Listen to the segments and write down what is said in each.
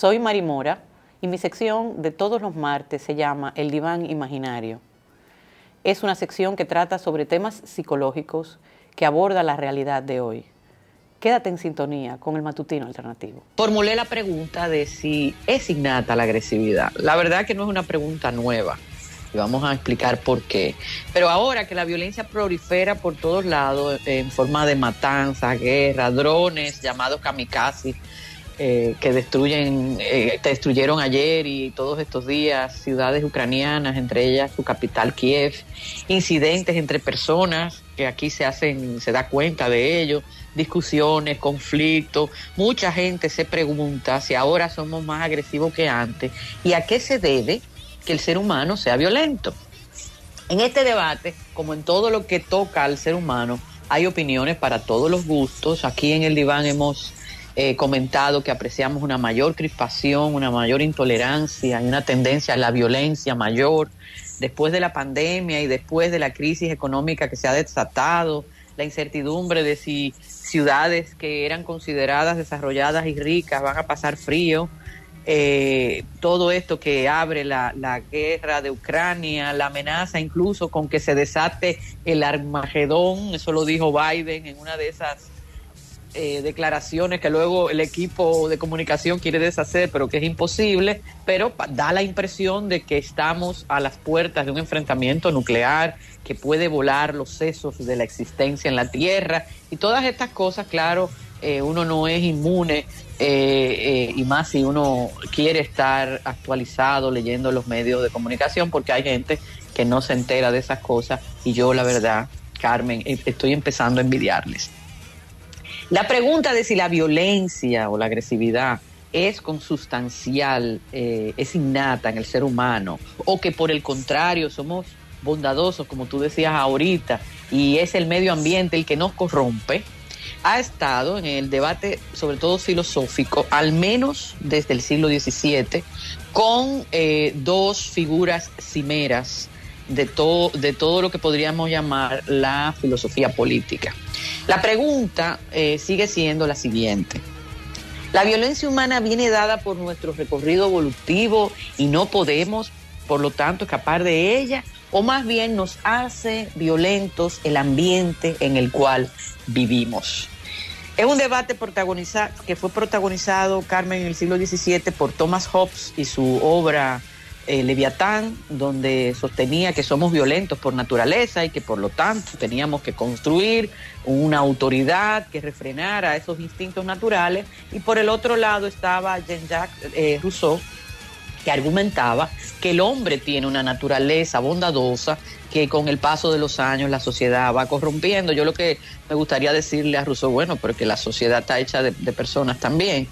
Soy Mari Mora y mi sección de todos los martes se llama El Diván Imaginario. Es una sección que trata sobre temas psicológicos que aborda la realidad de hoy. Quédate en sintonía con el Matutino Alternativo. Formulé la pregunta de si es innata la agresividad. La verdad que no es una pregunta nueva y vamos a explicar por qué. Pero ahora que la violencia prolifera por todos lados en forma de matanzas, guerra, drones llamados kamikazes, que destruyeron ayer y todos estos días ciudades ucranianas, entre ellas su capital Kiev, incidentes entre personas que aquí se da cuenta de ello, discusiones, conflictos. Mucha gente se pregunta si ahora somos más agresivos que antes y a qué se debe que el ser humano sea violento. En este debate, como en todo lo que toca al ser humano, hay opiniones para todos los gustos. Aquí en el diván hemos comentado que apreciamos una mayor crispación, una mayor intolerancia y una tendencia a la violencia mayor después de la pandemia y después de la crisis económica que se ha desatado, la incertidumbre de si ciudades que eran consideradas desarrolladas y ricas van a pasar frío, todo esto que abre la guerra de Ucrania, la amenaza incluso con que se desate el Armagedón, eso lo dijo Biden en una de esas declaraciones que luego el equipo de comunicación quiere deshacer, pero que es imposible, pero da la impresión de que estamos a las puertas de un enfrentamiento nuclear que puede volar los sesos de la existencia en la Tierra y todas estas cosas. Claro, uno no es inmune y más si uno quiere estar actualizado leyendo los medios de comunicación, porque hay gente que no se entera de esas cosas y yo, la verdad, Carmen, estoy empezando a envidiarles. La pregunta de si la violencia o la agresividad es consustancial, es innata en el ser humano, o que por el contrario somos bondadosos, como tú decías ahorita, y es el medio ambiente el que nos corrompe, ha estado en el debate, sobre todo filosófico, al menos desde el siglo XVII, con dos figuras cimeras de todo lo que podríamos llamar la filosofía política. La pregunta sigue siendo la siguiente: ¿la violencia humana viene dada por nuestro recorrido evolutivo y no podemos, por lo tanto, escapar de ella? ¿O más bien nos hace violentos el ambiente en el cual vivimos? Es un debate que fue protagonizado, Carmen, en el siglo XVII por Thomas Hobbes y su obra Leviatán, donde sostenía que somos violentos por naturaleza y que por lo tanto teníamos que construir una autoridad que refrenara esos instintos naturales. Y por el otro lado estaba Jean-Jacques Rousseau, que argumentaba que el hombre tiene una naturaleza bondadosa que con el paso de los años la sociedad va corrompiendo. Yo lo que me gustaría decirle a Rousseau, bueno, porque la sociedad está hecha de personas también.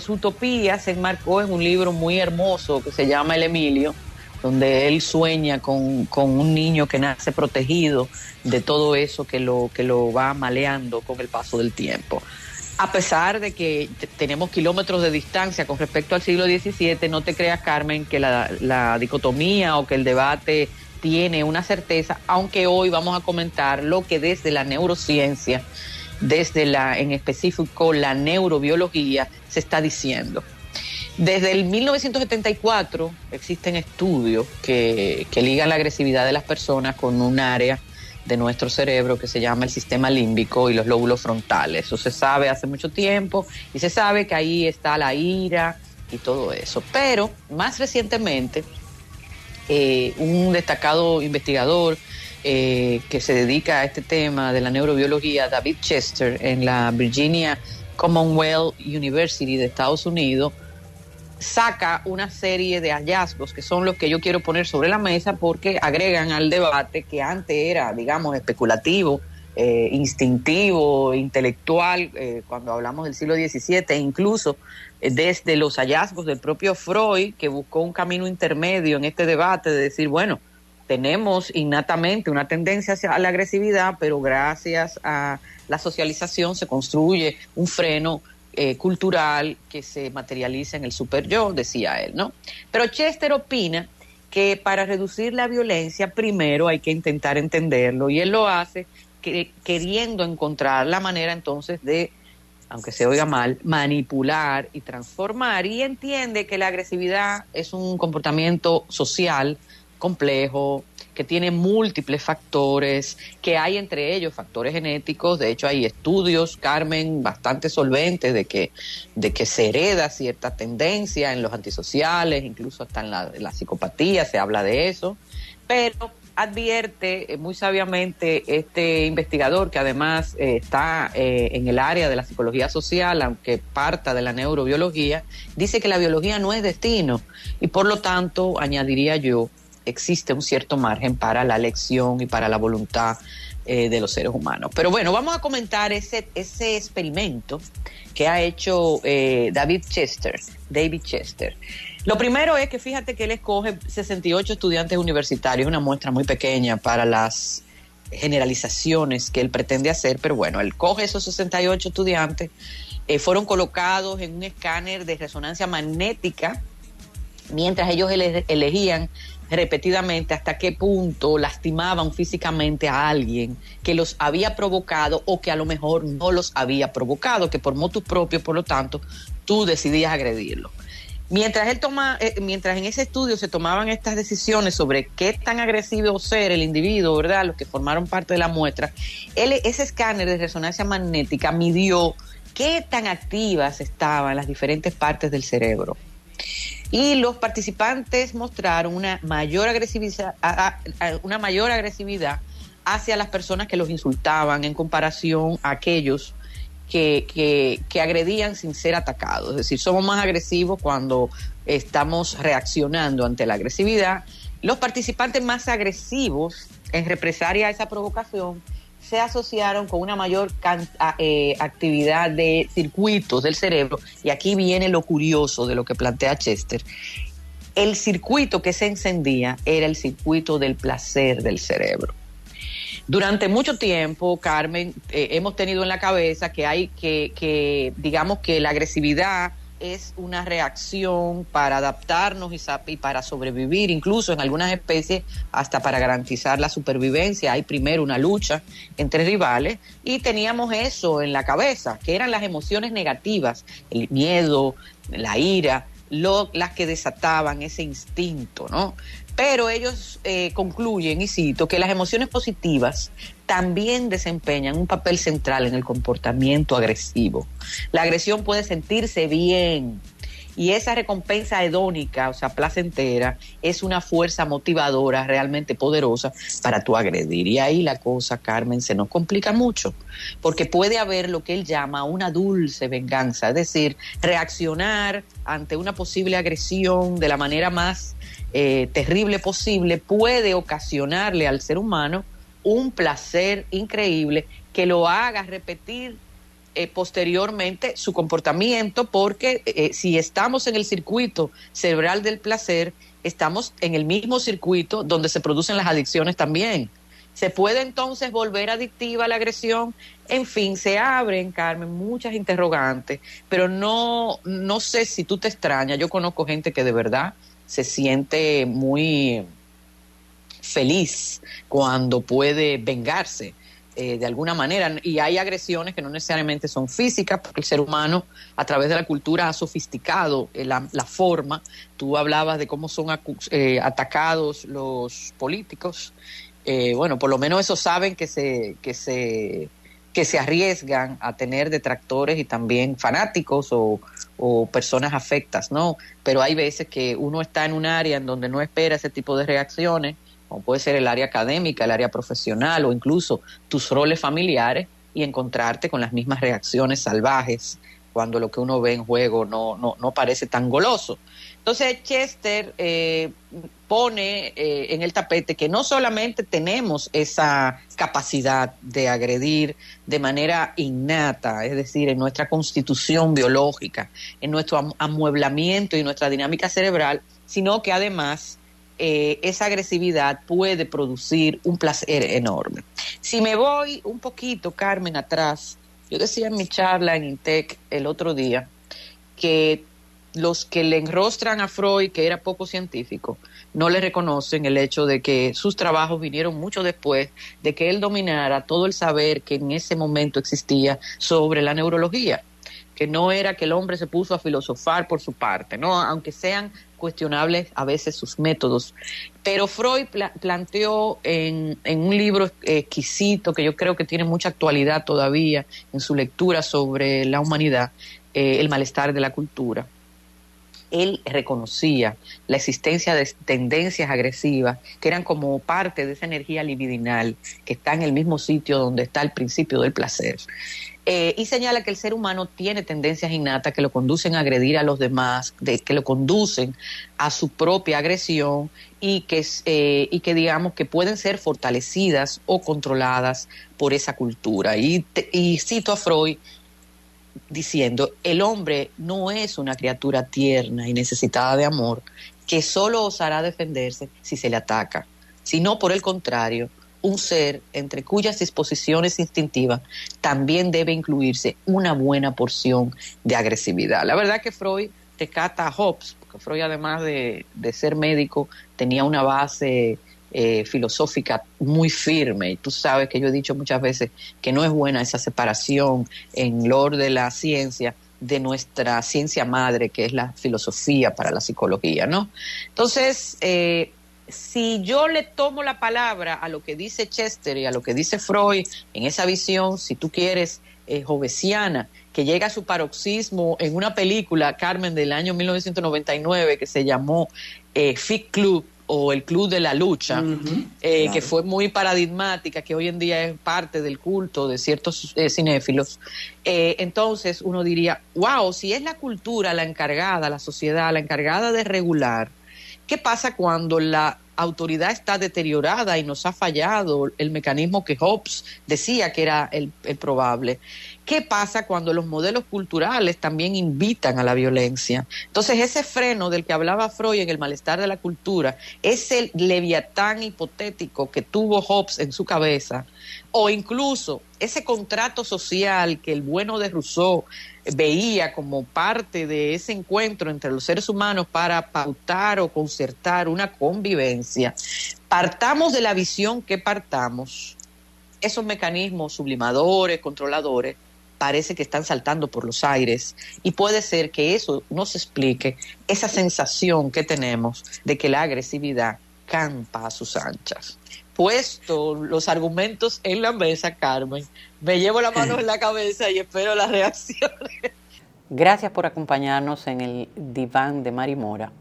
Su utopía se enmarcó en un libro muy hermoso que se llama El Emilio, donde él sueña con un niño que nace protegido de todo eso que lo va maleando con el paso del tiempo. A pesar de que tenemos kilómetros de distancia con respecto al siglo XVII, no te creas, Carmen, que la dicotomía o que el debate tiene una certeza, aunque hoy vamos a comentar lo que desde la neurociencia, en específico la neurobiología, se está diciendo. Desde el 1974 existen estudios que ligan la agresividad de las personas con un área de nuestro cerebro que se llama el sistema límbico y los lóbulos frontales. Eso se sabe hace mucho tiempo y se sabe que ahí está la ira y todo eso. Pero más recientemente, un destacado investigador que se dedica a este tema de la neurobiología, David Chester, en la Virginia Commonwealth University de Estados Unidos, saca una serie de hallazgos que son los que yo quiero poner sobre la mesa porque agregan al debate que antes era, digamos, especulativo, instintivo, intelectual, cuando hablamos del siglo XVII, e incluso desde los hallazgos del propio Freud, que buscó un camino intermedio en este debate de decir, bueno, tenemos innatamente una tendencia hacia la agresividad, pero gracias a la socialización se construye un freno cultural que se materializa en el super yo, decía él, ¿no? Pero Chester opina que para reducir la violencia primero hay que intentar entenderlo, y él lo hace queriendo encontrar la manera entonces de aunque se oiga mal, manipular y transformar, y entiende que la agresividad es un comportamiento social complejo, que tiene múltiples factores, que hay entre ellos factores genéticos. De hecho hay estudios, Carmen, bastante solventes de que se hereda cierta tendencia en los antisociales, incluso hasta en la psicopatía se habla de eso, pero advierte muy sabiamente este investigador, que además está en el área de la psicología social, aunque parta de la neurobiología, dice que la biología no es destino y por lo tanto, añadiría yo, existe un cierto margen para la elección y para la voluntad de los seres humanos. Pero bueno, vamos a comentar ese experimento que ha hecho David Chester. Lo primero es que fíjate que él escoge 68 estudiantes universitarios, una muestra muy pequeña para las generalizaciones que él pretende hacer, pero bueno, él coge esos 68 estudiantes, fueron colocados en un escáner de resonancia magnética, mientras ellos elegían repetidamente hasta qué punto lastimaban físicamente a alguien que los había provocado o que a lo mejor no los había provocado, que por motus propios, por lo tanto, tú decidías agredirlo. Mientras en ese estudio se tomaban estas decisiones sobre qué tan agresivo ser el individuo, ¿verdad?, los que formaron parte de la muestra, ese escáner de resonancia magnética midió qué tan activas estaban las diferentes partes del cerebro. Y los participantes mostraron una mayor agresividad hacia las personas que los insultaban en comparación a aquellos que agredían sin ser atacados. Es decir, somos más agresivos cuando estamos reaccionando ante la agresividad. Los participantes más agresivos en represalia a esa provocación se asociaron con una mayor actividad de circuitos del cerebro, y aquí viene lo curioso de lo que plantea Chester. El circuito que se encendía era el circuito del placer del cerebro. Durante mucho tiempo, Carmen, hemos tenido en la cabeza que digamos que la agresividad es una reacción para adaptarnos y para sobrevivir, incluso en algunas especies hasta para garantizar la supervivencia. Hay primero una lucha entre rivales y teníamos eso en la cabeza, que eran las emociones negativas, el miedo, la ira, las que desataban ese instinto, ¿no? Pero ellos concluyen, y cito, que las emociones positivas también desempeñan un papel central en el comportamiento agresivo. La agresión puede sentirse bien, y esa recompensa hedónica, o sea, placentera, es una fuerza motivadora realmente poderosa para tu agredir. Y ahí la cosa, Carmen, se nos complica mucho, porque puede haber lo que él llama una dulce venganza, es decir, reaccionar ante una posible agresión de la manera más terrible posible puede ocasionarle al ser humano un placer increíble que lo haga repetir posteriormente su comportamiento, porque si estamos en el circuito cerebral del placer, estamos en el mismo circuito donde se producen las adicciones también. ¿Se puede entonces volver adictiva la agresión? En fin, se abren, Carmen, muchas interrogantes, pero no sé si tú te extrañas. Yo conozco gente que de verdad se siente muy feliz cuando puede vengarse de alguna manera, y hay agresiones que no necesariamente son físicas, porque el ser humano a través de la cultura ha sofisticado la forma. Tú hablabas de cómo son atacados los políticos. Bueno, por lo menos eso saben que se arriesgan a tener detractores y también fanáticos o personas afectas, ¿no? Pero hay veces que uno está en un área en donde no espera ese tipo de reacciones, como puede ser el área académica, el área profesional o incluso tus roles familiares, y encontrarte con las mismas reacciones salvajes cuando lo que uno ve en juego no parece tan goloso. Entonces Chester pone en el tapete que no solamente tenemos esa capacidad de agredir de manera innata, es decir, en nuestra constitución biológica, en nuestro amueblamiento y nuestra dinámica cerebral, sino que además esa agresividad puede producir un placer enorme. Si me voy un poquito, Carmen, atrás, yo decía en mi charla en INTEC el otro día que los que le enrostran a Freud, que era poco científico, no le reconocen el hecho de que sus trabajos vinieron mucho después de que él dominara todo el saber que en ese momento existía sobre la neurología. que no era que el hombre se puso a filosofar por su parte, ¿no? Aunque sean cuestionables a veces sus métodos. Pero Freud planteó en un libro exquisito, que yo creo que tiene mucha actualidad todavía en su lectura sobre la humanidad, el malestar de la cultura. Él reconocía la existencia de tendencias agresivas que eran como parte de esa energía libidinal que está en el mismo sitio donde está el principio del placer. Y señala que el ser humano tiene tendencias innatas que lo conducen a agredir a los demás, que lo conducen a su propia agresión y que digamos que pueden ser fortalecidas o controladas por esa cultura. Y cito a Freud diciendo: el hombre no es una criatura tierna y necesitada de amor que solo osará defenderse si se le ataca, sino por el contrario, un ser entre cuyas disposiciones instintivas también debe incluirse una buena porción de agresividad. La verdad que Freud rescata a Hobbes, porque Freud, además de ser médico, tenía una base filosófica muy firme, y tú sabes que yo he dicho muchas veces que no es buena esa separación en lore de la ciencia de nuestra ciencia madre, que es la filosofía para la psicología, ¿no? Entonces, si yo le tomo la palabra a lo que dice Chester y a lo que dice Freud en esa visión, si tú quieres, hobbesiana, que llega a su paroxismo en una película, Carmen, del año 1999, que se llamó Fight Club, o el Club de la Lucha, claro, que fue muy paradigmática, que hoy en día es parte del culto de ciertos cinéfilos. Entonces uno diría, wow, si es la cultura la encargada, la sociedad la encargada de regular, ¿qué pasa cuando la autoridad está deteriorada y nos ha fallado el mecanismo que Hobbes decía que era el probable? ¿Qué pasa cuando los modelos culturales también invitan a la violencia? Entonces, ese freno del que hablaba Freud en el malestar de la cultura, ese leviatán hipotético que tuvo Hobbes en su cabeza, o incluso ese contrato social que el bueno de Rousseau veía como parte de ese encuentro entre los seres humanos para pautar o concertar una convivencia, partamos de la visión que partamos, esos mecanismos sublimadores, controladores, parece que están saltando por los aires, y puede ser que eso nos explique esa sensación que tenemos de que la agresividad campa a sus anchas. Puesto los argumentos en la mesa, Carmen, me llevo las manos en la cabeza y espero las reacciones. Gracias por acompañarnos en el Diván de Mari Mora.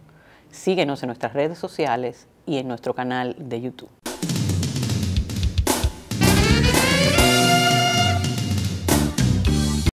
Síguenos en nuestras redes sociales y en nuestro canal de YouTube.